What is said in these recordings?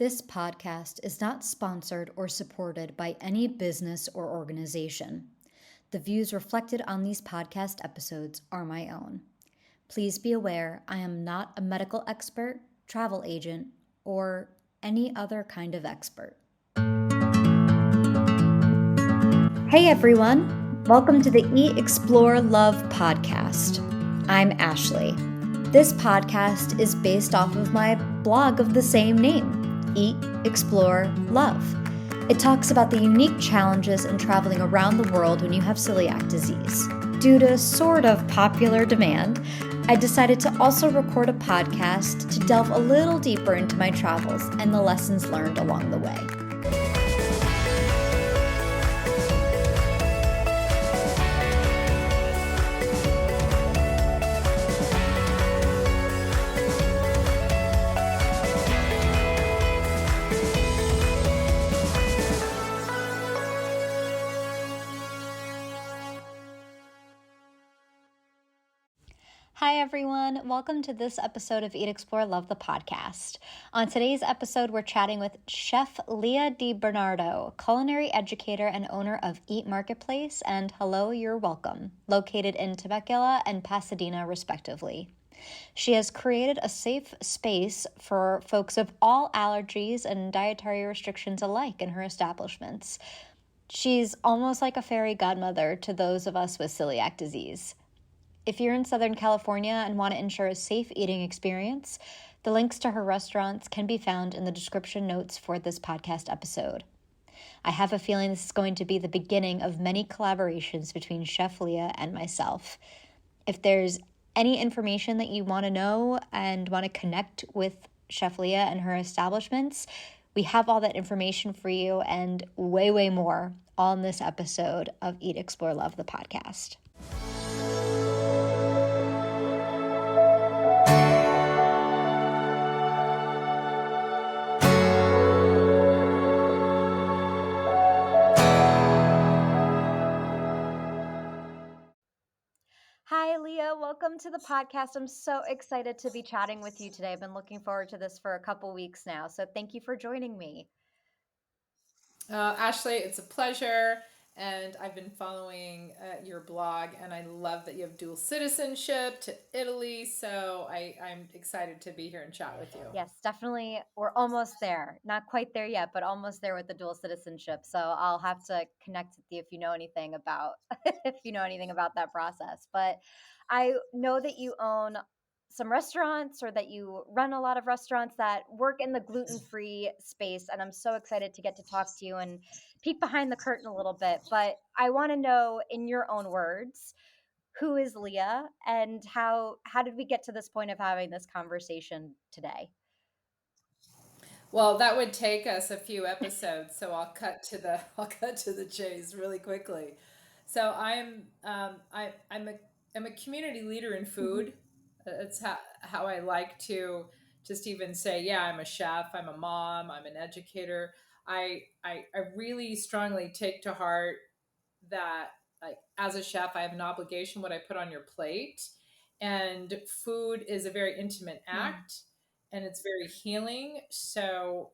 This podcast is not sponsored or supported by any business or organization. The views reflected on these podcast episodes are my own. Please be aware I am not a medical expert, travel agent, or any other kind of expert. Hey everyone, welcome to the Eat, Explore, Love podcast. I'm Ashley. This podcast is based off of my blog of the same name, Eat, Explore, Love. It talks about the unique challenges in traveling around the world when you have celiac disease. Due to sort of popular demand, I decided to also record a podcast to delve a little deeper into my travels and the lessons learned along the way. Hi everyone, welcome to this episode of Eat, Explore, Love the podcast. On today's episode, we're chatting with Chef Leah Di Bernardo, culinary educator and owner of Eat Marketplace and Hello, You're Welcome, located in Temecula and Pasadena, respectively. She has created a safe space for folks of all allergies and dietary restrictions alike in her establishments. She's almost like a fairy godmother to those of us with celiac disease. If you're in Southern California and want to ensure a safe eating experience, the links to her restaurants can be found in the description notes for this podcast episode. I have a feeling this is going to be the beginning of many collaborations between Chef Leah and myself. If there's any information that you want to know and want to connect with Chef Leah and her establishments, we have all that information for you and way, way more on this episode of Eat, Explore, Love the podcast. Hi, Leah. Welcome to the podcast. I'm so excited to be chatting with you today. I've been looking forward to this for a couple weeks now. So thank you for joining me. Ashley, it's a pleasure. And I've been following your blog, and I love that you have dual citizenship to Italy. So I'm excited to be here and chat with you. Yes, definitely. We're almost there. Not quite there yet, but almost there with the dual citizenship. So I'll have to connect with you if you know anything about that process. But I know that you own some restaurants or that you run a lot of restaurants that work in the gluten-free space, and I'm so excited to get to talk to you and peek behind the curtain a little bit. But I want to know, in your own words, who is Leah and how did we get to this point of having this conversation today? Well, that would take us a few episodes, so I'll cut to the chase really quickly. So I'm a community leader in Mhm. food. That's how I like to just even say, yeah, I'm a chef, I'm a mom, I'm an educator. I really strongly take to heart that, like, as a chef, I have an obligation what I put on your plate, and food is a very intimate Mm. act, and it's very healing. So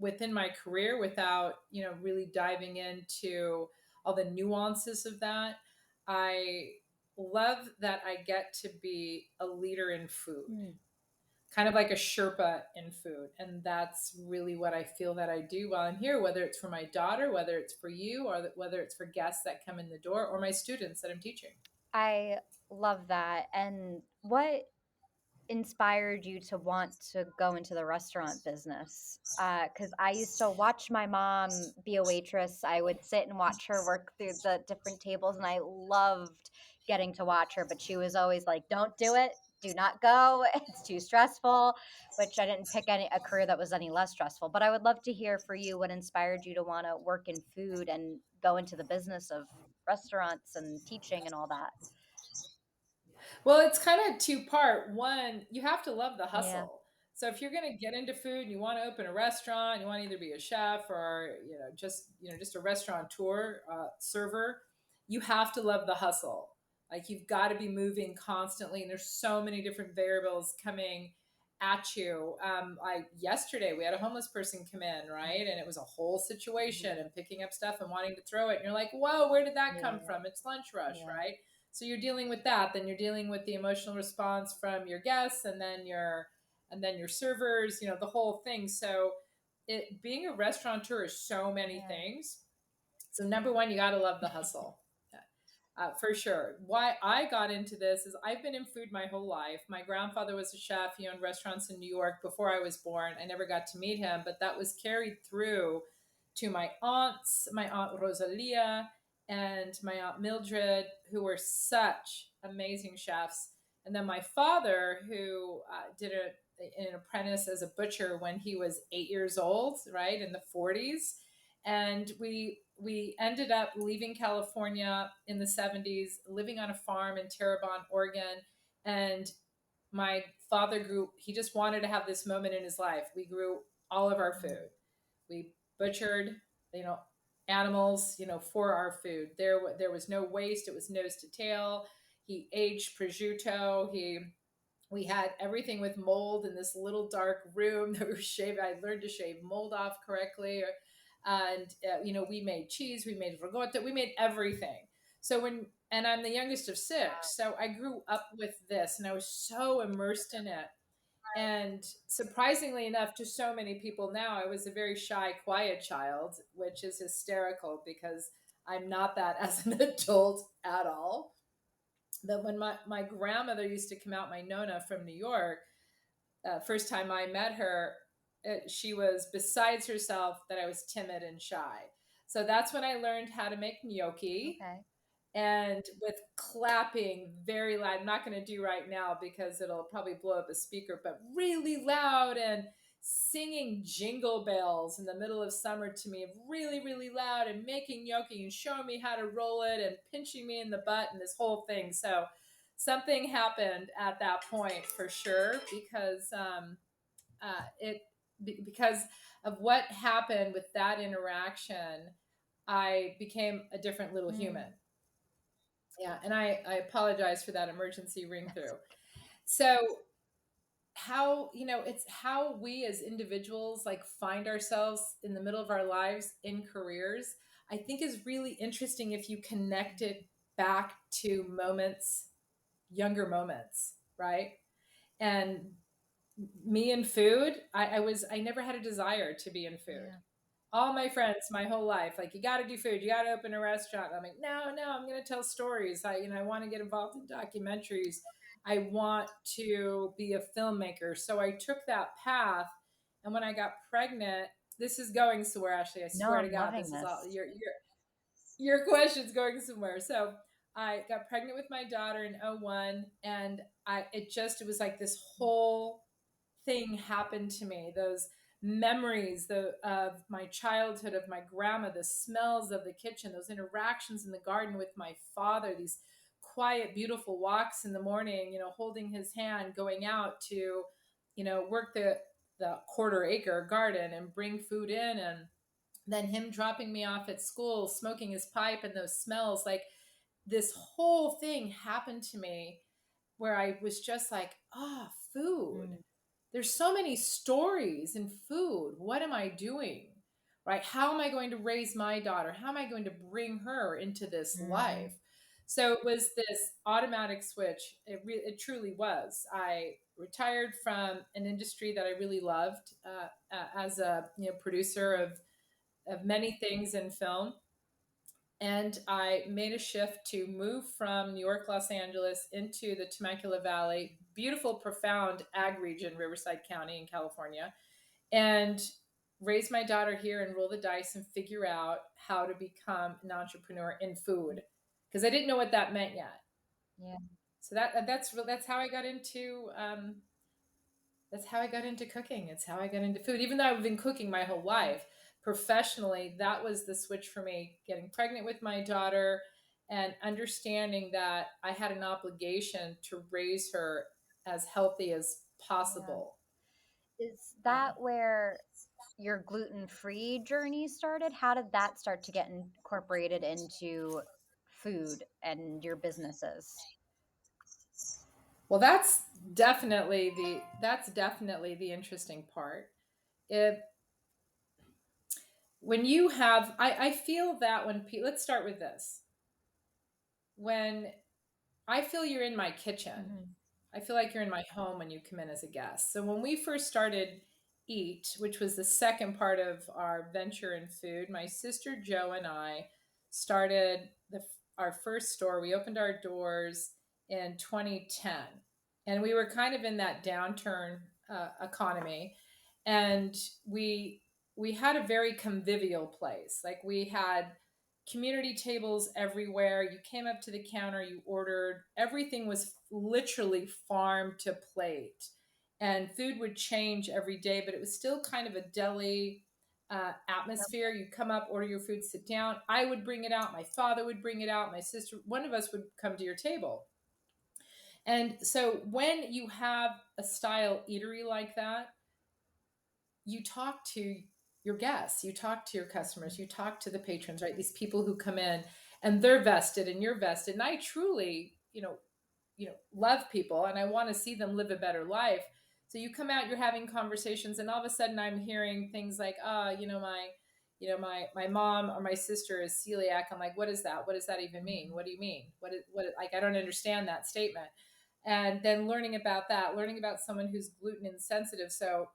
within my career, without really diving into all the nuances of that, I love that I get to be a leader in food, Mm. kind of like a Sherpa in food. And that's really what I feel that I do while I'm here, whether it's for my daughter, whether it's for you, or whether it's for guests that come in the door, or my students that I'm teaching. I love that. And what inspired you to want to go into the restaurant business? Because I used to watch my mom be a waitress. I would sit and watch her work through the different tables, and I loved getting to watch her. But she was always like, "Don't do it. Do not go. It's too stressful." Which I didn't pick a career that was any less stressful. But I would love to hear for you what inspired you to want to work in food and go into the business of restaurants and teaching and all that. Well, it's kind of two part. One, you have to love the Yeah. hustle. So if you're going to get into food and you want to open a restaurant, you want to either be a chef or just a restaurateur, server, you have to love the hustle. Like, you've got to be moving constantly, and there's so many different variables coming at you. Yesterday we had a homeless person come in, right? And it was a whole situation and picking up stuff and wanting to throw it. And you're like, whoa, where did that come from? It's lunch rush, right? So you're dealing with that. Then you're dealing with the emotional response from your guests and then your servers, the whole thing. So it being a restaurateur is so many things. So number one, you got to love the hustle. For sure. Why I got into this is I've been in food my whole life. My grandfather was a chef. He owned restaurants in New York before I was born. I never got to meet him, but that was carried through to my aunts, my aunt Rosalia and my aunt Mildred, who were such amazing chefs. And then my father, who did an apprentice as a butcher when he was 8 years old, right, in the 40s. And we ended up leaving California in the 70s, living on a farm in Terrebonne, Oregon. And my father he just wanted to have this moment in his life. We grew all of our food. We butchered, you know, animals, for our food. There was no waste. It was nose to tail. He aged prosciutto. We had everything with mold in this little dark room that we were shaving. I learned to shave mold off correctly. And, we made cheese, we made ricotta, we made everything. And I'm the youngest of six. So I grew up with this and I was so immersed in it. And surprisingly enough, to so many people now, I was a very shy, quiet child, which is hysterical because I'm not that as an adult at all. But when my grandmother used to come out, my Nona from New York, first time I met her, she was besides herself that I was timid and shy. So that's when I learned how to make gnocchi. Okay. And with clapping very loud. I'm not going to do right now because it'll probably blow up a speaker, but really loud and singing jingle bells in the middle of summer to me, really, really loud, and making gnocchi and showing me how to roll it and pinching me in the butt and this whole thing. So something happened at that point for sure because of what happened with that interaction. I became a different little human. Yeah, and I apologize for that emergency ring through. So it's how we as individuals like find ourselves in the middle of our lives in careers, I think is really interesting if you connect it back to younger moments, right? And me and food, I never had a desire to be in food. All my friends my whole life, like, you got to do food, you got to open a restaurant. I'm like, no, I'm going to tell stories. I want to get involved in documentaries. I want to be a filmmaker. So I took that path. And when I got pregnant, this is going somewhere, Ashley, I No, swear to I'm God, loving this is all this. your question's going somewhere. So I got pregnant with my daughter in '01, and it was like this whole thing happened to me. Those memories of my childhood, of my grandma, the smells of the kitchen, those interactions in the garden with my father, these quiet, beautiful walks in the morning, holding his hand, going out to, work the quarter-acre garden and bring food in, and then him dropping me off at school, smoking his pipe, and those smells. Like, this whole thing happened to me where I was just like, food. There's so many stories in food. What am I doing? Right? How am I going to raise my daughter? How am I going to bring her into this life? So it was this automatic switch. It truly was. I retired from an industry that I really loved as a producer of many things in film. And I made a shift to move from New York, Los Angeles into the Temecula Valley, beautiful, profound ag region, Riverside County in California, and raise my daughter here and roll the dice and figure out how to become an entrepreneur in food, because I didn't know what that meant yet. Yeah. So that's how I got into cooking. It's how I got into food. Even though I've been cooking my whole life professionally, that was the switch for me. Getting pregnant with my daughter and understanding that I had an obligation to raise her as healthy as possible. Is that where your gluten-free journey started? How did that start to get incorporated into food and your businesses? Well, that's definitely the interesting part. If when you have, I feel that when let's start with this. When I feel you're in my kitchen, Hmm. I feel like you're in my home when you come in as a guest. So when we first started Eat, which was the second part of our venture in food, my sister Joe and I started our first store. We opened our doors in 2010, and we were kind of in that downturn economy, and we had a very convivial place. Like we had community tables everywhere. You came up to the counter, you ordered. Everything was literally farm to plate. And food would change every day, but it was still kind of a deli atmosphere. You come up, order your food, sit down. I would bring it out. My father would bring it out. My sister, one of us would come to your table. And so when you have a style eatery like that, you talk to your guests, you talk to your customers, you talk to the patrons, right? These people who come in and they're vested and you're vested. And I truly, love people and I want to see them live a better life. So you come out, you're having conversations, and all of a sudden I'm hearing things like, my mom or my sister is celiac. I'm like, what is that? What does that even mean? What do you mean? Like, I don't understand that statement. And then learning about that, learning about someone who's gluten insensitive. So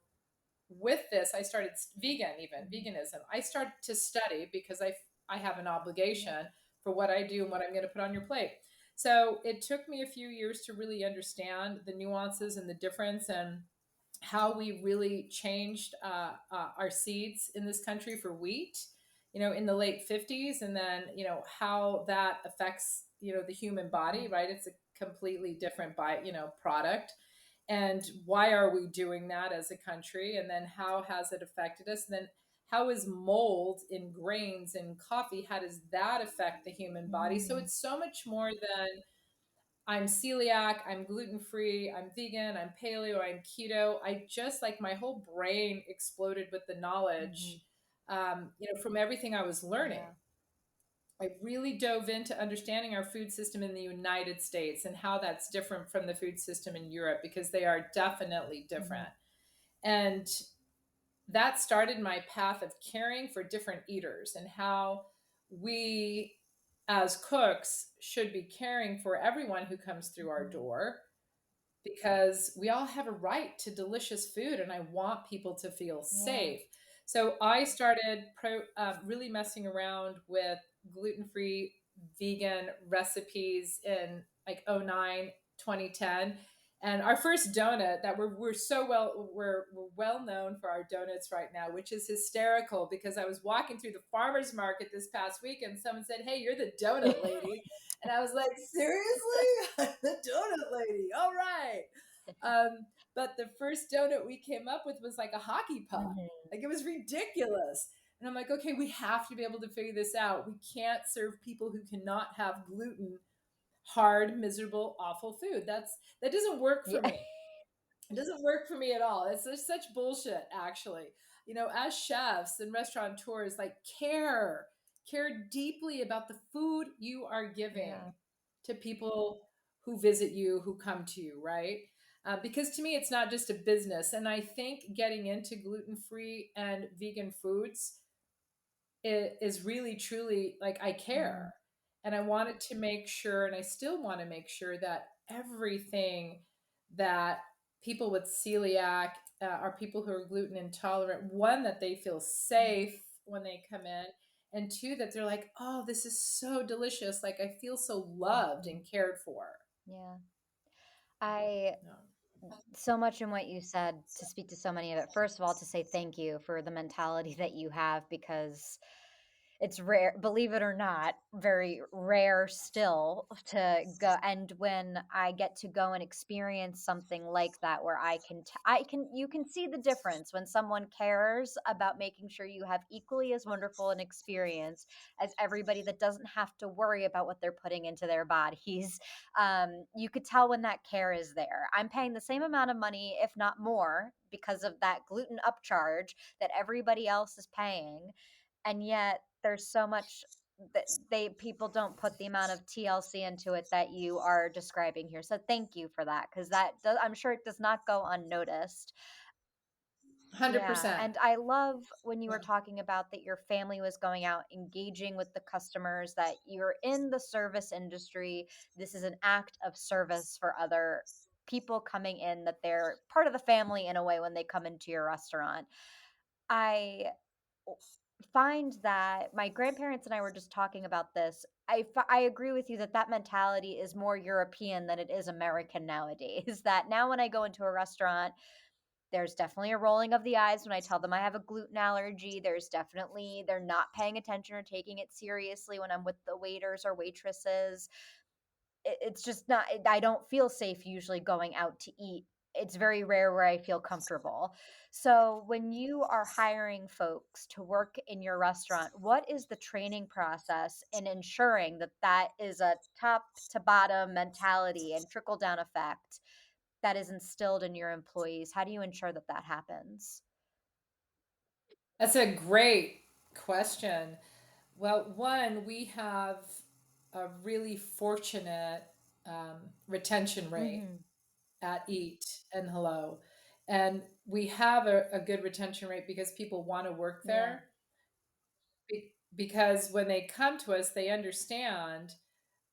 with this, I started veganism. I started to study because I have an Yeah. obligation for what I do and what I'm going to put on your plate. So it took me a few years to really understand the nuances and the difference and how we really changed our seeds in this country for wheat, in the late 50s, and then how that affects the human body, right? It's a completely different product, and why are we doing that as a country, and then how has it affected us, and then how is mold in grains and coffee, how does that affect the human body? So Mm. it's so much more than I'm celiac, I'm gluten free, I'm vegan, I'm paleo, I'm keto. I just, like, my whole brain exploded with the Hmm. knowledge, from everything I was learning. Yeah. I really dove into understanding our food system in the United States and how that's different from the food system in Europe, because they are definitely Hmm. different. And that started my path of caring for different eaters and how we as cooks should be caring for everyone who comes through our Hmm. door, because we all have a right to delicious food and I want people to feel Yeah. safe. So I started really messing around with gluten-free vegan recipes in like '09, 2010. And our first donut that we're so we're well known for our donuts right now, which is hysterical because I was walking through the farmers market this past week and someone said, "Hey, you're the donut lady." And I was like, seriously? I'm the donut lady. All right. Um, but the first donut we came up with was like a hockey puck. Hmm. Like, it was ridiculous. And I'm like, okay, we have to be able to figure this out. We can't serve people who cannot have gluten hard, miserable, awful food. That doesn't work for Yeah. me. It doesn't work for me at all. It's just such bullshit, actually. As chefs and restaurateurs, like, care deeply about the food you are Yeah. giving to people who visit you, who come to you, right? Because to me, it's not just a business. And I think getting into gluten free and vegan foods is really truly, like, I Hmm. care, and I wanted to make sure, and I still want to make sure that everything that people with celiac are people who are gluten intolerant, one, that they feel Hmm. safe when they come in, and two, that they're like, oh, this is so delicious, like, I feel so loved Hmm. and cared for. Yeah. I No. so much in what you said to speak to so many of it. First of all, to say thank you for the mentality that you have because it's rare, believe it or not, very rare still to go. And when I get to go and experience something like that, where you can see the difference when someone cares about making sure you have equally as wonderful an experience as everybody that doesn't have to worry about what they're putting into their bodies. You could tell when that care is there. I'm paying the same amount of money, if not more, because of that gluten upcharge that everybody else is paying, and yet there's so much. they people don't put the amount of TLC into it that you are describing here. So thank you for that, because I'm sure it does not go unnoticed. Yeah, 100%. and I love when you Yeah. were talking about that your family was going out, engaging with the customers, that you're in the service industry. This is an act of service for other people coming in, that they're part of the family in a way when they come into your restaurant. I find that my grandparents and I were just talking about this. I agree with you that that mentality is more European than it is American nowadays. That now when I go into a restaurant, there's definitely a rolling of the eyes when I tell them I have a gluten allergy. There's definitely, they're not paying attention or taking it seriously when I'm with the waiters or waitresses. It's just not, I don't feel safe usually going out to eat. It's very rare where I feel comfortable. So, when you are hiring folks to work in your restaurant, what is the training process in ensuring that that is a top to bottom mentality and trickle down effect that is instilled in your employees? How do you ensure that that happens? That's a great question. Well, one, we have a really fortunate retention rate Mhm. at Eat and Hello. And we have a good retention rate because people want to work Yeah. there. Because when they come to us, they understand.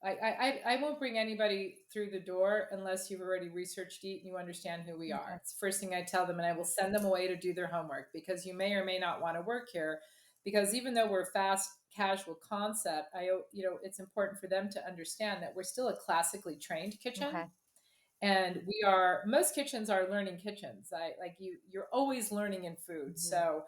I won't bring anybody through the door unless you've already researched Eat and you understand who we are. Okay. It's the first thing I tell them, and I will send them away to do their homework, because you may or may not want to work here. Because even though we're fast casual concept, it's important for them to understand that we're still a classically trained kitchen, Okay. and most kitchens are learning kitchens. You're always learning in food. Mhm. So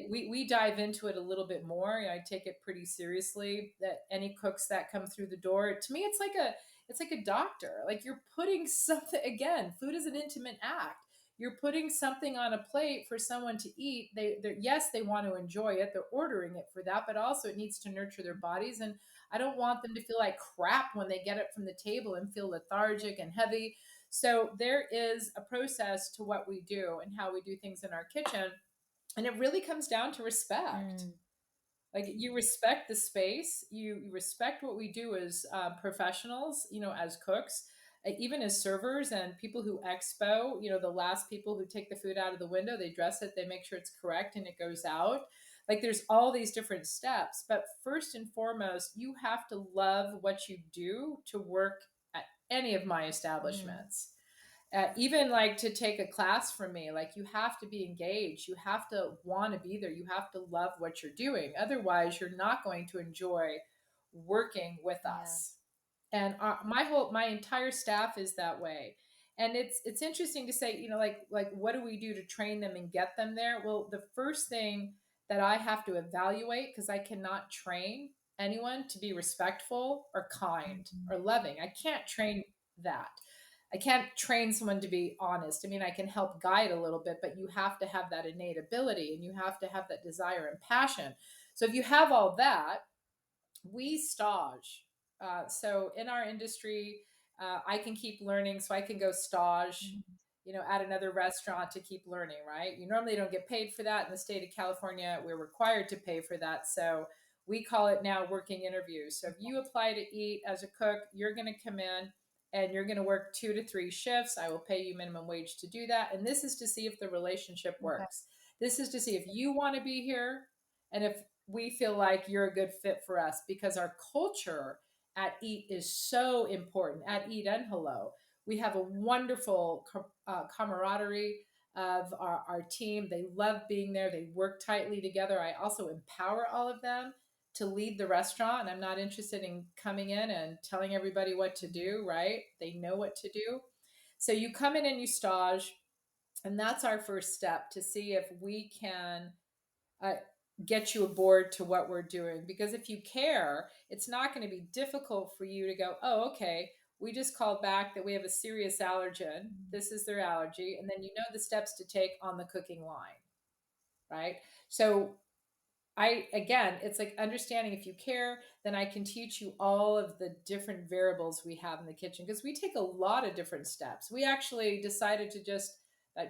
we dive into it a little bit more. I take it pretty seriously that any cooks that come through the door, to me, it's like a doctor. Like, you're putting something, again, food is an intimate act. You're putting something on a plate for someone to eat. Yes, they want to enjoy it. They're ordering it for that, but also it needs to nurture their bodies. And I don't want them to feel like crap when they get it from the table and feel lethargic and heavy. So there is a process to what we do and how we do things in our kitchen. And it really comes down to respect. Mm. Like, you respect the space, you respect what we do as professionals, as cooks, even as servers and people who expo. The last people who take the food out of the window, they dress it, they make sure it's correct, and it goes out. Like, there's all these different steps, but first and foremost, you have to love what you do to work at any of my Mm. establishments. Even like to take a class from me, like, you have to be engaged, you have to want to be there, you have to love what you're doing, otherwise you're not going to enjoy working with Yeah. us. And my entire staff is that way. And it's interesting to say, like what do we do to train them and get them there? Well, the first thing that I have to evaluate, because I cannot train anyone to be respectful or kind Mhm. or loving, I can't train that. I can't train someone to be honest. I mean, I can help guide a little bit, but you have to have that innate ability and you have to have that desire and passion. So if you have all that, we stage. So in our industry, I can keep learning, so I can go stage, Mhm. at another restaurant to keep learning. Right? You normally don't get paid for that in the state of California. We're required to pay for that, so we call it now working interviews. So if you apply to Eat as a cook, you're going to come in and you're going to work 2 to 3 shifts. I will pay you minimum wage to do that, and this is to see if the relationship Okay. works. This is to see if you want to be here and if we feel like you're a good fit for us, because our culture at Eat is so important. At Eat and Hello, we have a wonderful camaraderie of our team. They love being there. They work tightly together. I also empower all of them to lead the restaurant. And I'm not interested in coming in and telling everybody what to do, right? They know what to do. So you come in and you stage, and that's our first step to see if we can uh, get you aboard to what we're doing. Because if you care, it's not going to be difficult for you to go, oh, okay, we just called back that we have a serious allergen. Mhm. This is their allergy. And then you know the steps to take on the cooking line, right? So again, it's like understanding, if you care, then I can teach you all of the different variables we have in the kitchen, because we take a lot of different steps. We actually decided to just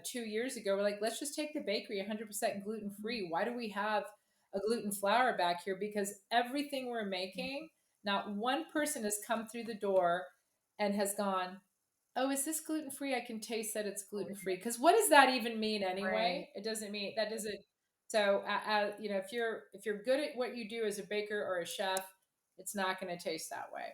2 years ago, we're like, let's just take the bakery 100% gluten free. Why do we have a gluten flour back here because everything we're making, not one person has come through the door and has gone, oh, is this gluten free? I can taste that it's gluten free. Because what does that even mean Right. anyway? It doesn't mean that doesn't. So, if you're good at what you do as a baker or a chef, it's not going to taste that way.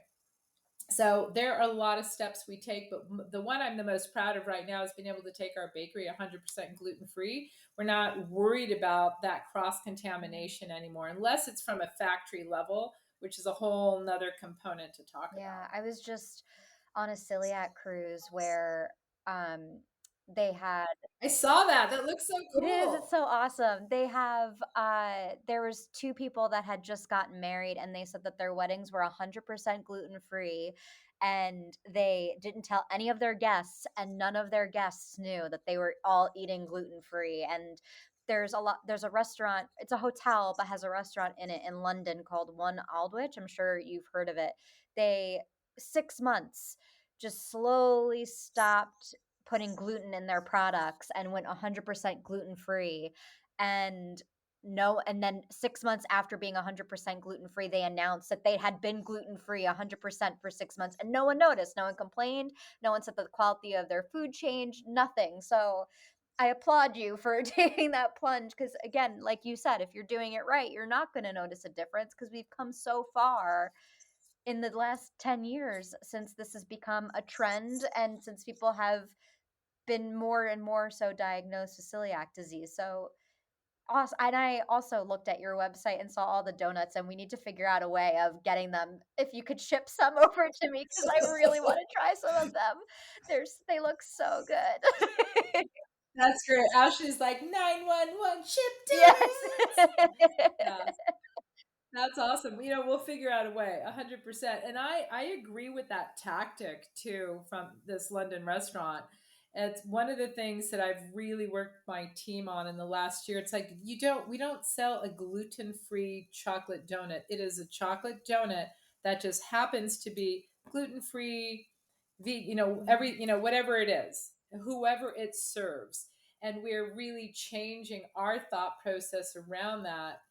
So there are a lot of steps we take, but the one I'm the most proud of right now is being able to take our bakery 100% gluten free. We're not worried about that cross contamination anymore, unless it's from a factory level, which is a whole nother component to talk Yeah, about. I was just on a celiac cruise where um they had I saw that. That looks so it is, it's cool. so awesome. They have there was two people that had just gotten married and they said that their weddings were 100% gluten-free and they didn't tell any of their guests and none of their guests knew that they were all eating gluten-free and there's a restaurant, it's a hotel but has a restaurant in it in London called One Aldwych. I'm sure you've heard of it. They 6 months just slowly stopped putting gluten in their products and went 100% gluten free. And no, and then 6 months after being 100% gluten free, they announced that they had been gluten free 100% for 6 months, and no one noticed. No one complained. No one said that the quality of their food changed. Nothing. So I applaud you for taking that plunge because, again, like you said, if you're doing it right, you're not going to notice a difference because we've come so far in the last 10 years since this has become a trend and since people have been more and more so diagnosed with celiac disease. So also, and I also looked at your website and saw all the donuts, and we need to figure out a way of getting them. If you could ship some over to me, because I really want to try some of them. They look so good. That's great. Ashley's like 911 ship Yes. donuts. Yeah. That's awesome. We'll figure out a way, 100%. And I agree with that tactic too from this London restaurant. It's one of the things that I've really worked my team on in the last year. It's like we don't sell a gluten-free chocolate donut. It is a chocolate donut that just happens to be gluten-free, Mhm. whatever it is, whoever it serves. And we're really changing our thought process around that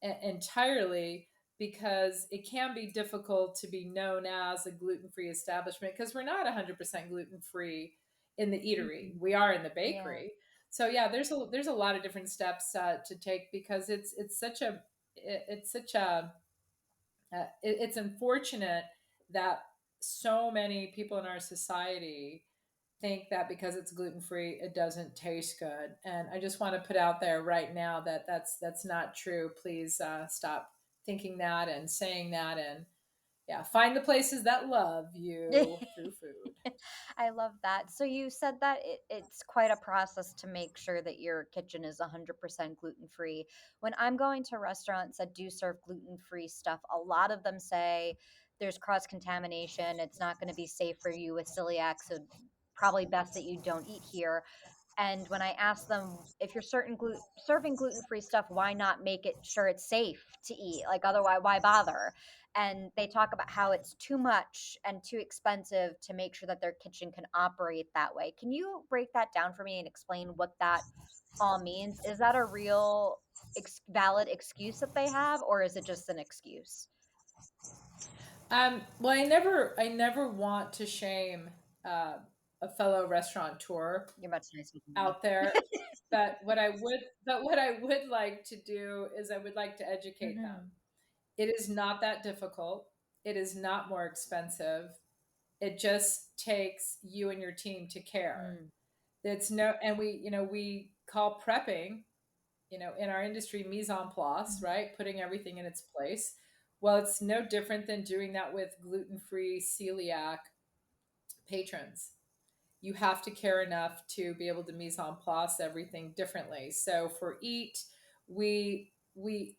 entirely because it can be difficult to be known as a gluten-free establishment because we're not 100% gluten-free in the eatery. Mhm. We are in the Yeah. bakery. So yeah, there's a lot of different steps to take because it's such a it's unfortunate that so many people in our society think that because it's gluten free, it doesn't taste good. And I just want to put out there right now that that's not true. Please stop thinking that and saying that, and yeah, find the places that love you through food. I love that. So you said that it's quite a process to make sure that your kitchen is 100% gluten free. When I'm going to restaurants that do serve gluten free stuff, a lot of them say there's cross contamination. It's not going to be safe for you with celiac. So probably best that you don't eat here. And when I ask them if you're serving gluten-free stuff, why not make it sure it's safe to eat? Like otherwise, why bother? And they talk about how it's too much and too expensive to make sure that their kitchen can operate that way. Can you break that down for me and explain what that all means? Is that a real valid excuse that they have, or is it just an excuse? Well, I never want to shame uh, a fellow restaurateur You're much nicer than me. out there. But what I would like to do is I would like to educate them. Hmm. It is not that difficult. It is not more expensive. It just takes you and your team to care. Mm. It's no, and we call prepping, in our industry, mise en place, Mhm. right? Putting everything in its place. Well, it's no different than doing that with gluten-free celiac patrons. You have to care enough to be able to mise en place everything differently. So for eat, we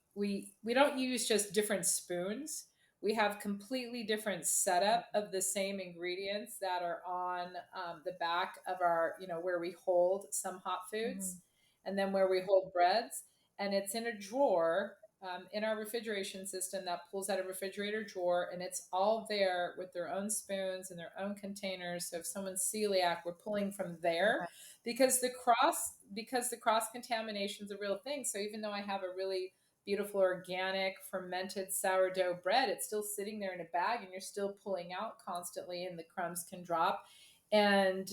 don't use just different spoons. We have completely different setup of the same ingredients that are on the back of our, where we hold some hot foods, Mhm. and then where we hold breads, and it's in a drawer in our refrigeration system that pulls out a refrigerator drawer, and it's all there with their own spoons and their own containers. So if someone's celiac, we're pulling from there Okay. because the cross contamination is a real thing. So even though I have a really beautiful organic fermented sourdough bread. It's still sitting there in a bag and you're still pulling out constantly and the crumbs can drop. And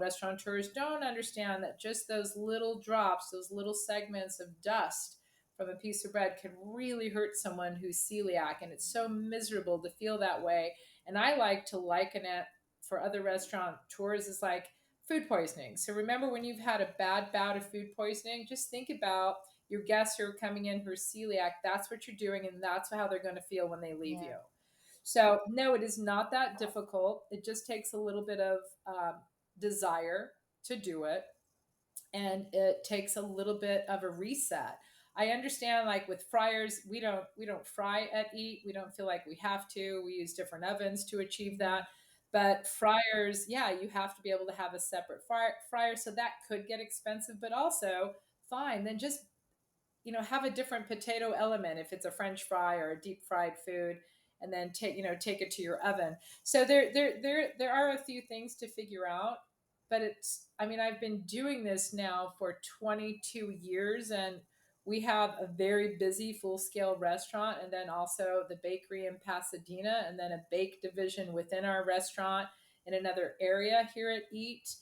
restaurateurs don't understand that just those little drops, those little segments of dust from a piece of bread can really hurt someone who's celiac. And it's so miserable to feel that way. And I like to liken it for other restaurateurs as like food poisoning. So remember when you've had a bad bout of food poisoning, just think about your guests who are coming in who are celiac. That's what you're doing, and that's how they're going to feel when they leave Yeah. you. So, no, it is not that difficult. It just takes a little bit of desire to do it, and it takes a little bit of a reset. I understand, like with fryers, we don't fry at Eat. We don't feel like we have to. We use different ovens to achieve Mhm. that. But fryers, yeah, you have to be able to have a separate fryer, so that could get expensive. But also, fine, then just have a different potato element if it's a French fry or a deep fried food, and then take it to your oven. So there are a few things to figure out, but I've been doing this now for 22 years, and we have a very busy full scale restaurant, and then also the bakery in Pasadena, and then a bake division within our restaurant in another area here at Eat.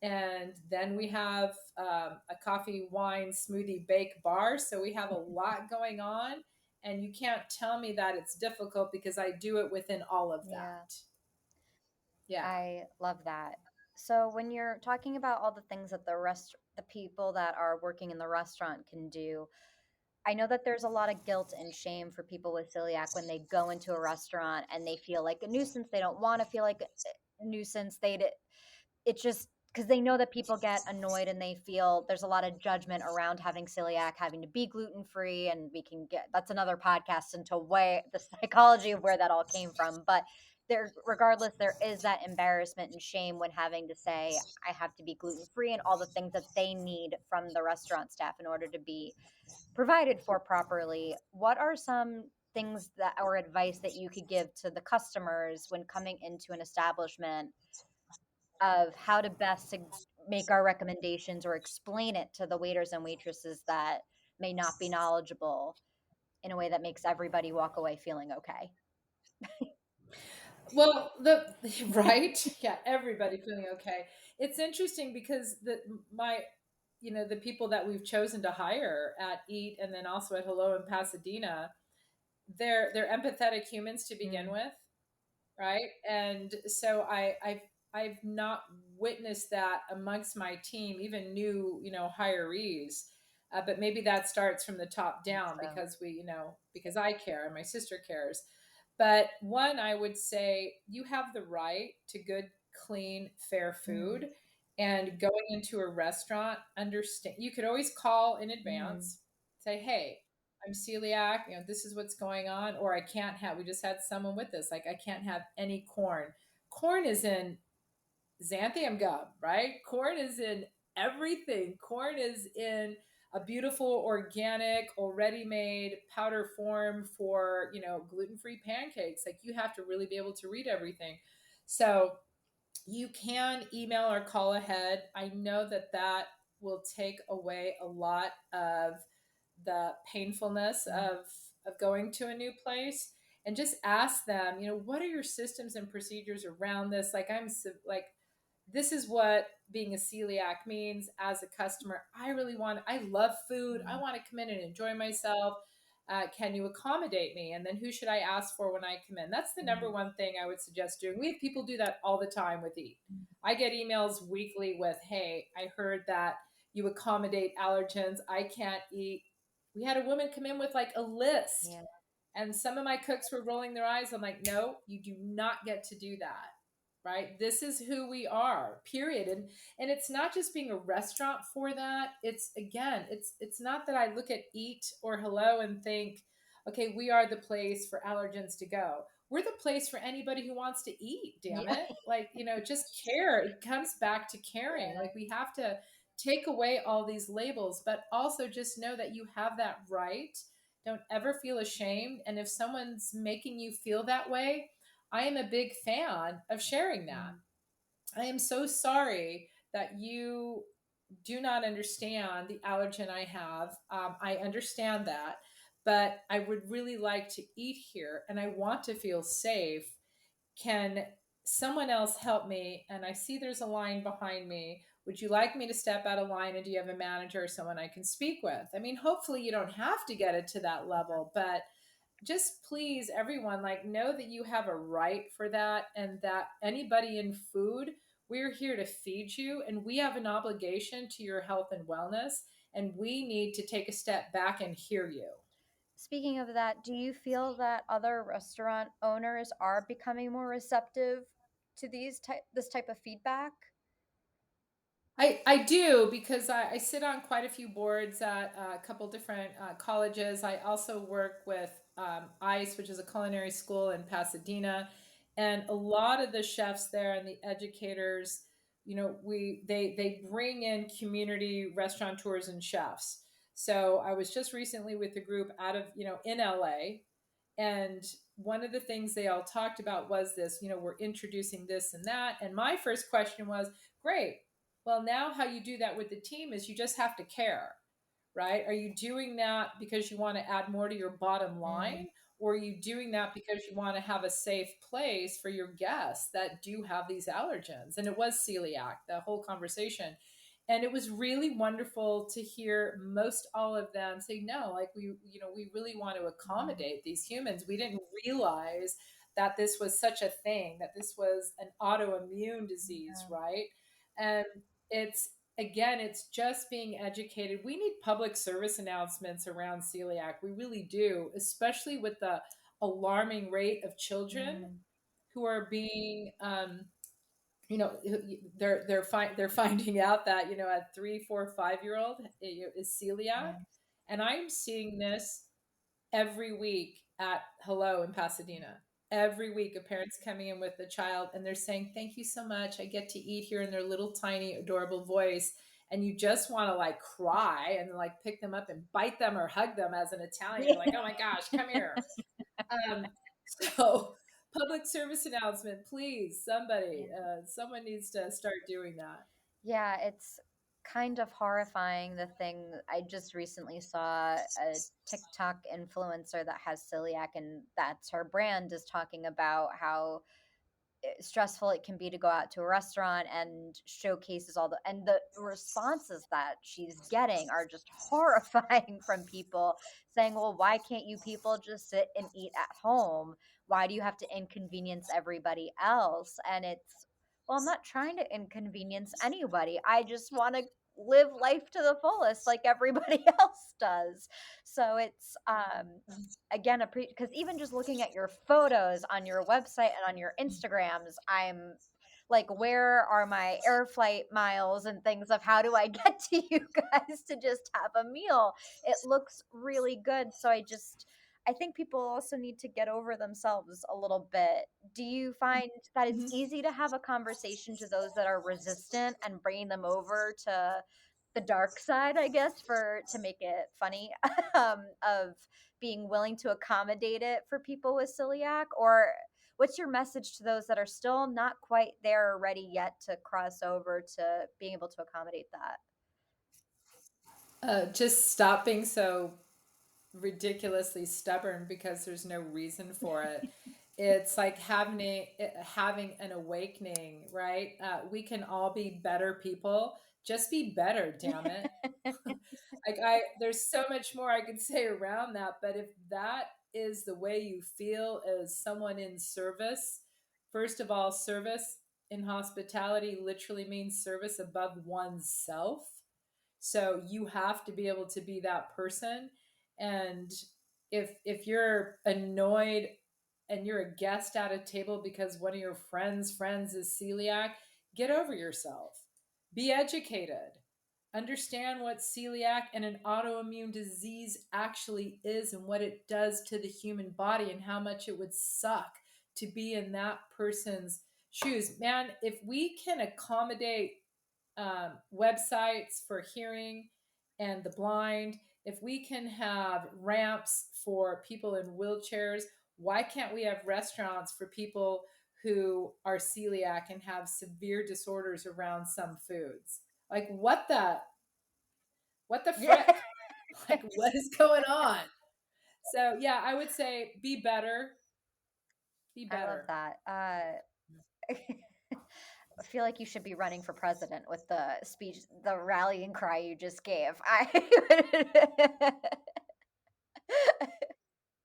And then we have a coffee, wine, smoothie, bake bar. So we have a lot going on. And you can't tell me that it's difficult because I do it within all of Yeah. that. Yeah. I love that. So when you're talking about all the things that the people that are working in the restaurant can do, I know that there's a lot of guilt and shame for people with celiac when they go into a restaurant and they feel like a nuisance. They don't want to feel like a nuisance. It's just because they know that people get annoyed and they feel there's a lot of judgment around having celiac, having to be gluten free, and we can get that's another podcast into way the psychology of where that all came from. But regardless, there is that embarrassment and shame when having to say I have to be gluten free and all the things that they need from the restaurant staff in order to be provided for properly. What are some things that or advice that you could give to the customers when coming into an establishment of how to make our recommendations or explain it to the waiters and waitresses that may not be knowledgeable in a way that makes everybody walk away feeling okay? Well, the right, yeah, everybody feeling okay. It's interesting because the people that we've chosen to hire at Eat and then also at Hello in Pasadena, they're empathetic humans to begin Mm, with, right? And so I've not witnessed that amongst my team, even new hirees. But maybe that starts from the top down so, because because I care and my sister cares. But one, I would say you have the right to good, clean, fair mm, food. And going into a restaurant, understand you could always call in mm, advance, say, "Hey, I'm celiac, this is what's going on," or I can't have, we just had someone with us, like, I can't have any corn. Corn is in xanthium gum, right? Corn is in everything. Corn is in a beautiful, organic, already made powder form for, gluten free pancakes. Like, you have to really be able to read everything. So, you can email or call ahead. I know that will take away a lot of the painfulness mm, of going to a new place, and just ask them, what are your systems and procedures around this? Like, like, this is what being a celiac means as a customer. I love food. I mm, want to come in and enjoy myself. Can you accommodate me? And then who should I ask for when I come in? That's the number mm, one thing I would suggest doing. We have people do that all the time with Eat. mm. I get emails weekly with, "Hey, I heard that you accommodate allergens. I can't eat." We had a woman come in with like a list, Yeah. and some of my cooks were rolling their eyes. I'm like, "No, you do not get to do that." Right? This is who we are, period. And it's not just being a restaurant for that. It's, again, it's not that I look at Eat or Hello and think, okay, we are the place for allergens to go. We're the place for anybody who wants to eat, damn Yeah. it. Like, just care. It comes back to caring. Like, we have to take away all these labels, but also just know that you have that right. Don't ever feel ashamed. And if someone's making you feel that way, I am a big fan of sharing that. Mm, I am so sorry that you do not understand the allergen I have. I understand that, but I would really like to eat here and I want to feel safe. Can someone else help me? And I see there's a line behind me. Would you like me to step out of line? And do you have a manager or someone I can speak with? I mean, hopefully you don't have to get it to that level, but just please everyone, like, know that you have a right for that, and that anybody in food, we're here to feed you and we have an obligation to your health and wellness, and we need to take a step back and hear you. Speaking of that, do you feel that other restaurant owners are becoming more receptive to this type of feedback? I do, because I sit on quite a few boards at a couple different colleges. I also work with ICE, which is a culinary school in Pasadena, and a lot of the chefs there and the educators, they bring in community restaurateurs and chefs. So I was just recently with a group out of in LA, and one of the things they all talked about was this, we're introducing this and that, and my first question was, great, well, now how you do that with the team is you just have to care, right? Are you doing that because you want to add more to your bottom Mm, line? Or are you doing that because you want to have a safe place for your guests that do have these allergens? And it was celiac, the whole conversation. And it was really wonderful to hear most all of them say, no, like we really want to mhm, accommodate these humans. We didn't realize that this was such a thing, that this was an autoimmune disease, yeah. right? And it's again, it's just being educated. We need public service announcements around celiac. We really do, especially with the alarming rate of children Mm, who are being, they're finding out that a 3, 4, 5 year old is celiac, yeah. and I'm seeing this every week at Hello in Pasadena. Every week, a parent's coming in with a child and they're saying, "Thank you so much. I get to eat here," in their little, tiny, adorable voice. And you just want to like cry and like pick them up and bite them or hug them as an Italian. You're like, oh my gosh, come here. Um, so, public service announcement, please, somebody, Yeah. someone needs to start doing that. Yeah, it's kind of horrifying. The thing I just recently saw a TikTok influencer that has celiac, and that's her brand, is talking about how stressful it can be to go out to a restaurant and showcases all the responses that she's getting are just horrifying from people saying, well, why can't you people just sit and eat at home? Why do you have to inconvenience everybody else? And it's, well, I'm not trying to inconvenience anybody. I just want to live life to the fullest like everybody else does. So it's again, because even just looking at your photos on your website and on your Instagrams, I'm like, where are my air flight miles and things of how do I get to you guys to just have a meal? It looks really good. So I think people also need to get over themselves a little bit. Do you find that it's Mhm. easy to have a conversation to those that are resistant and bringing them over to the dark side, I guess, for to make it funny, of being willing to accommodate it for people with celiac? Or what's your message to those that are still not quite there or ready yet to cross over to being able to accommodate that? Just stop being so ridiculously stubborn because there's no reason for it. It's like having an awakening, right? We can all be better people. Just be better, damn it. Like there's so much more I could say around that, but if that is the way you feel as someone in service, first of all, service in hospitality literally means service above oneself. So you have to be able to be that person. And if you're annoyed and you're a guest at a table because one of your friends is celiac, get over yourself. Be educated. Understand what celiac and an autoimmune disease actually is and what it does to the human body and how much it would suck to be in that person's shoes. Man, if we can accommodate websites for hearing and the blind, if we can have ramps for people in wheelchairs, why can't we have restaurants for people who are celiac and have severe disorders around some foods? Like, what the Yeah. frick? Like, what is going on? So yeah, I would say be better. Be I love better. that. I feel like you should be running for president with the speech, the rallying cry you just gave. I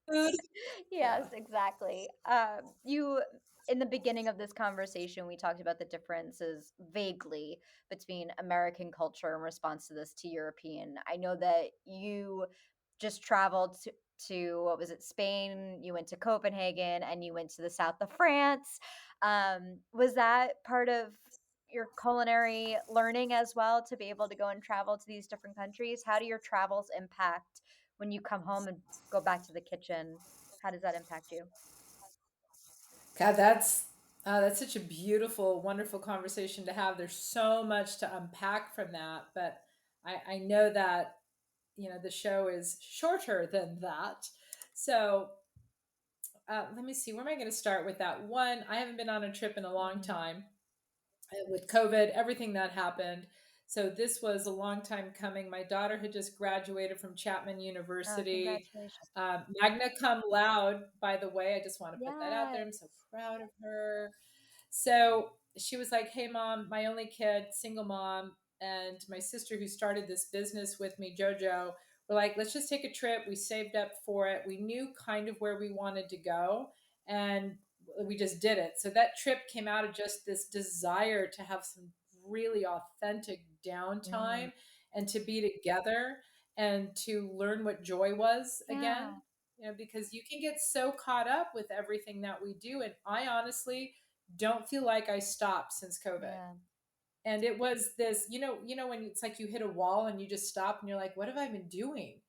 Food. Yes, Yeah. exactly. You in the beginning of this conversation, we talked about the differences vaguely between American culture in response to this to European. I know that you just traveled to what was it, Spain? You went to Copenhagen and you went to the south of France. Was that part of your culinary learning as well to be able to go and travel to these different countries? How do your travels impact when you come home and go back to the kitchen? How does that impact you? God, that's such a beautiful, wonderful conversation to have. There's so much to unpack from that, but I know that the show is shorter than that. So let me see. Where am I going to start with that? One, I haven't been on a trip in a long Mhm. time with COVID, everything that happened. So this was a long time coming. My daughter had just graduated from Chapman Oh, University, congratulations. magna cum laude, by the way. I just want to put that out there. I'm so Yes. proud of her. So she was like, "Hey, mom, my only kid, single mom, and my sister who started this business with me, JoJo, we're like, let's just take a trip. We saved up for it. We knew kind of where we wanted to go, and we just did it. So that trip came out of just this desire to have some really authentic Mhm. downtime and to be together and to learn what joy was again. Yeah. Because you can get so caught up with everything that we do. And I honestly don't feel like I stopped since COVID. Yeah. And it was this, when it's like you hit a wall and you just stop and you're like, what have I been doing?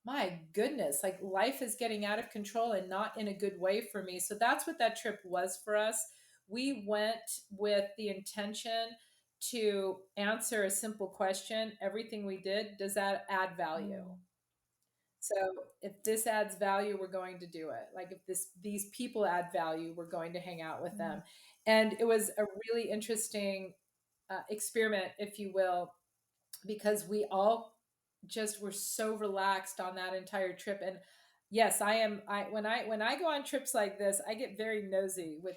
My goodness, like life is getting out of control and not in a good way for me. So that's what that trip was for us. We went with the intention to answer a simple question. Everything we did, does that add value? Mm. So if this adds value, we're going to do it. Like if these people add value, we're going to hang out with Mm. them. And it was a really interesting experiment, if you will, because we all just were so relaxed on that entire trip. And yes, I am. When I go on trips like this, I get very nosy with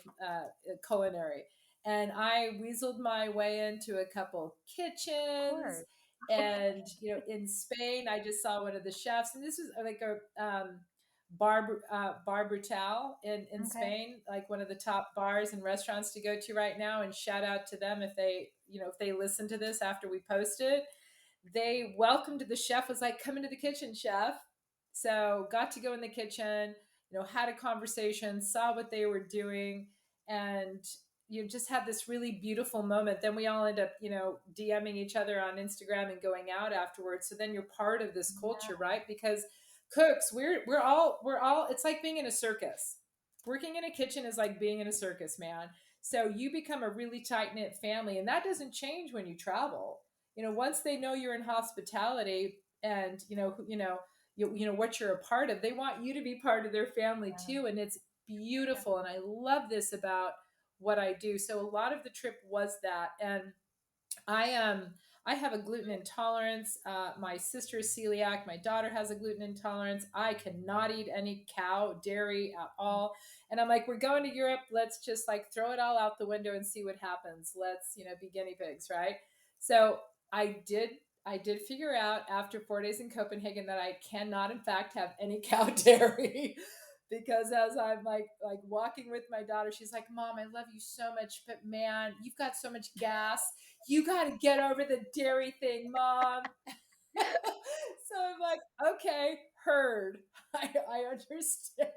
culinary, and I weaseled my way into a couple Of kitchens. course. And in Spain, I just saw one of the chefs, and this was like a bar brutal in Okay. Spain, like one of the top bars and restaurants to go to right now. And shout out to them if they listen to this after we post it. They welcomed the chef, was like, come into the kitchen, chef. So got to go in the kitchen, had a conversation, saw what they were doing, and you just had this really beautiful moment. Then we all end up DMing each other on Instagram and going out afterwards. So then you're part of this culture, Yeah. right? Because cooks, we're all it's like being in a circus. Working in a kitchen is like being in a circus, man. So you become a really tight knit family, and that doesn't change when you travel. Once they know you're in hospitality, and what you're a part of, they want you to be part of their family Yeah. too. And it's beautiful, and I love this about what I do. So a lot of the trip was that. And I have a gluten intolerance. My sister is celiac. My daughter has a gluten intolerance. I cannot eat any cow dairy at all. And I'm like, we're going to Europe. Let's just like throw it all out the window and see what happens. Let's be guinea pigs, right? So I did figure out after 4 days in Copenhagen that I cannot, in fact, have any cow dairy. Because as I'm like walking with my daughter, she's like, "Mom, I love you so much, but man, you've got so much gas. You got to get over the dairy thing, Mom." So I'm like, okay, heard. I understand.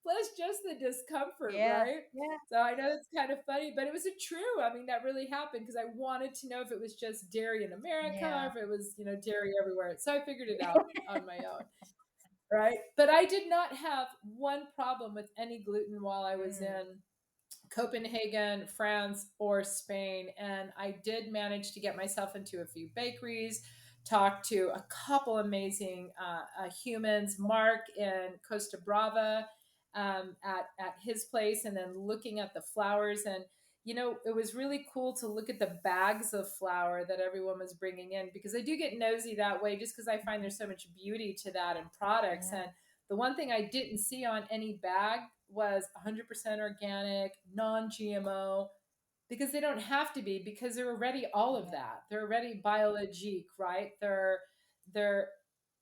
Plus just the discomfort, Yeah. right? Yeah. So I know it's kind of funny, but it was a true. I mean, that really happened because I wanted to know if it was just dairy in America or Yeah. if it was, dairy everywhere. So I figured it out on my own. Right. But I did not have one problem with any gluten while I was Mm. in Copenhagen, France, or Spain. And I did manage to get myself into a few bakeries, talk to a couple amazing humans, Mark in Costa Brava, at his place, and then looking at the flowers. And, it was really cool to look at the bags of flour that everyone was bringing in, because I do get nosy that way, just because I find there's so much beauty to that in products. Yeah. And the one thing I didn't see on any bag was 100% organic, non GMO, because they don't have to be, because they're already all of Yeah. that. They're already biologique, right? They're they're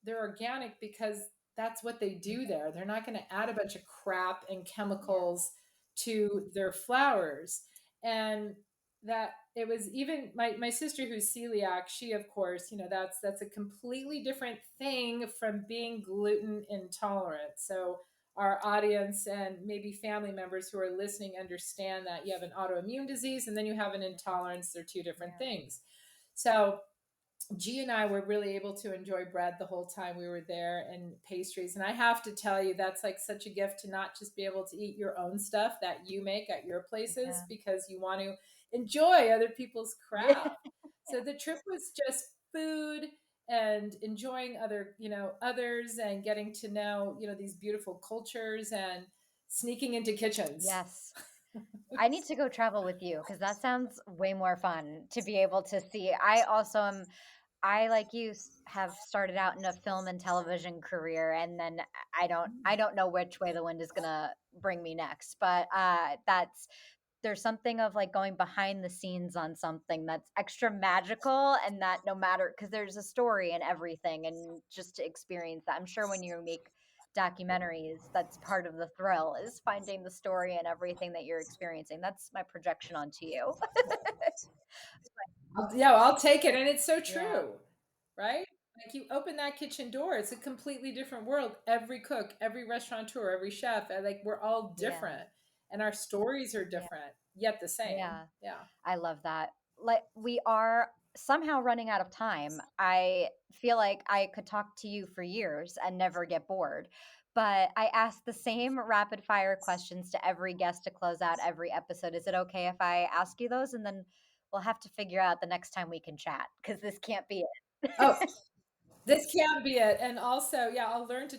organic because that's what they do there. They're not going to add a bunch of crap and Yeah. chemicals to their flowers. And that it was, even my sister who's celiac, she, of course, that's a completely different thing from being gluten intolerant. So our audience and maybe family members who are listening understand that you have an autoimmune disease and then you have an intolerance. They're two different Yeah. things. So G and I were really able to enjoy bread the whole time we were there, and pastries. And I have to tell you, that's like such a gift to not just be able to eat your own stuff that you make at your places, Yeah. because you want to enjoy other people's Yeah. craft. So the trip was just food and enjoying others, and getting to know, these beautiful cultures, and sneaking into kitchens. Yes. I need to go travel with you because that sounds way more fun to be able to see. I also am, I like you have started out in a film and television career, and then I don't know which way the wind is gonna bring me next, but that's there's something of like going behind the scenes on something that's extra magical, and that no matter, because there's a story and everything, and just to experience that, I'm sure when you make documentaries, that's part of the thrill, is finding the story and everything that you're experiencing. That's my projection onto you. Yeah, I'll take it. And it's so Yeah. true, right? Like, you open that kitchen door, it's a completely different world. Every cook, every restaurateur, every chef, like, we're all Yeah. different, and our stories are Yeah. different, yet the same. Yeah. Yeah. I love that. Like, we are somehow running out of time. I feel like I could talk to you for years and never get bored. But I ask the same rapid fire questions to every guest to close out every episode. Is it okay if I ask you those? And then we'll have to figure out the next time we can chat, because this can't be Oh, it. this can't be it. And also, yeah, I'll learn to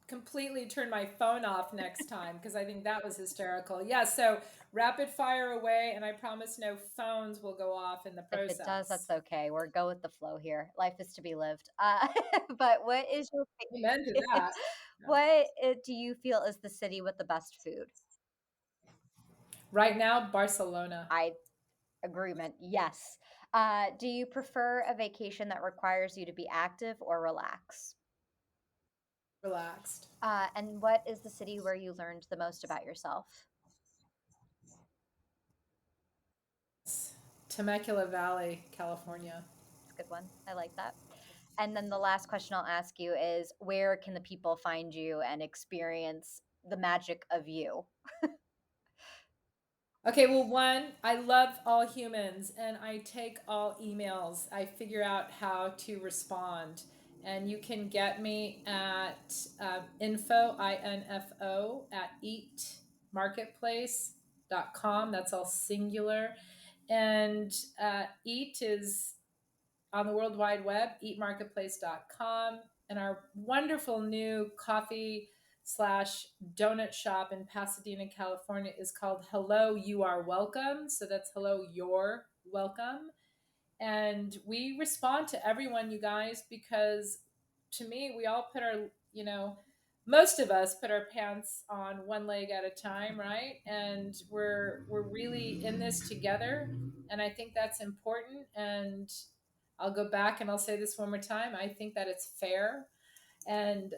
completely turn my phone off next time, because I think that was hysterical. Yeah. So rapid fire away. And I promise no phones will go off in the If it does, process. that's okay. We're go with the flow here. Life is to be lived. But what is your Amen to that. Yeah. what do you feel is the city with the best food? Right now, Barcelona. I agreement. Yes. Do you prefer a vacation that requires you to be active or relax? Relaxed. And what is the city where you learned the most about yourself? Temecula Valley, California. It's a good one. I like that. And then the last question I'll ask you is, where can the people find you and experience the magic of you? Okay, well, one, I love all humans and I take all emails. I figure out how to respond. And you can get me at info, at eatmarketplace.com. That's all singular. And eat is on the World Wide Web, eatmarketplace.com. And our wonderful new coffee slash donut shop in Pasadena, California is called Hello, You Are Welcome. So that's Hello, You're Welcome. And we respond to everyone, you guys, because to me, we all put our, most of us put our pants on one leg at a time, right? And we're really in this together, and I think that's important. And I'll go back and I'll say this one more time. I think that it's fair, and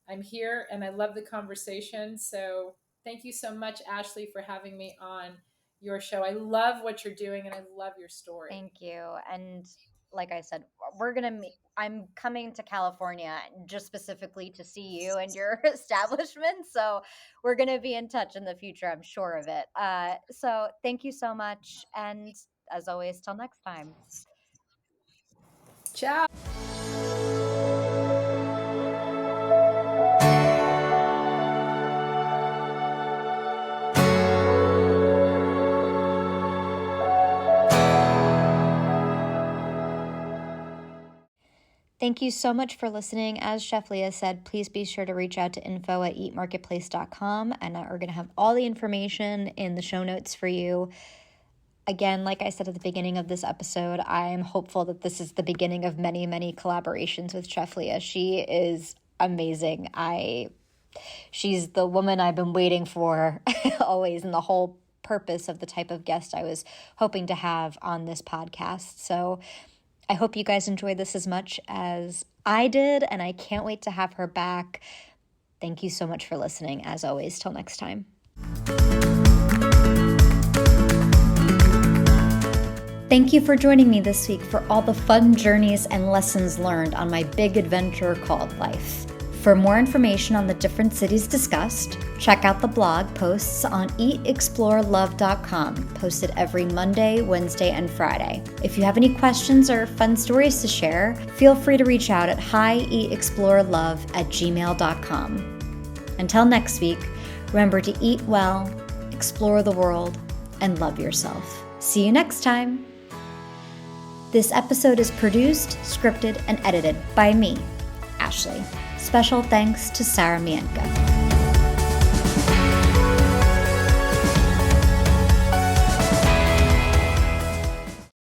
I'm here, and I love the conversation. So thank you so much, Ashley, for having me on your show. I love what you're doing, and I love your story. Thank you. And like I said, we're going to meet. I'm coming to California just specifically to see you and your establishment. So we're going to be in touch in the future. I'm sure of it. So thank you so much. And as always, till next time. Ciao. Thank you so much for listening. As Chef Leah said, please be sure to reach out to info@eatmarketplace.com, and we're going to have all the information in the show notes for you. Again, like I said at the beginning of this episode, I am hopeful that this is the beginning of many, many collaborations with Chef Leah. She is amazing. She's the woman I've been waiting for always, and the whole purpose of the type of guest I was hoping to have on this podcast. So I hope you guys enjoyed this as much as I did, and I can't wait to have her back. Thank you so much for listening. As always, till next time. Thank you for joining me this week for all the fun journeys and lessons learned on my big adventure called life. For more information on the different cities discussed, check out the blog posts on hieatexplorelove.com, posted every Monday, Wednesday, and Friday. If you have any questions or fun stories to share, feel free to reach out at hieatexplorelove@gmail.com. Until next week, remember to eat well, explore the world, and love yourself. See you next time. This episode is produced, scripted, and edited by me, Ashley. Special thanks to Sarah Mientka.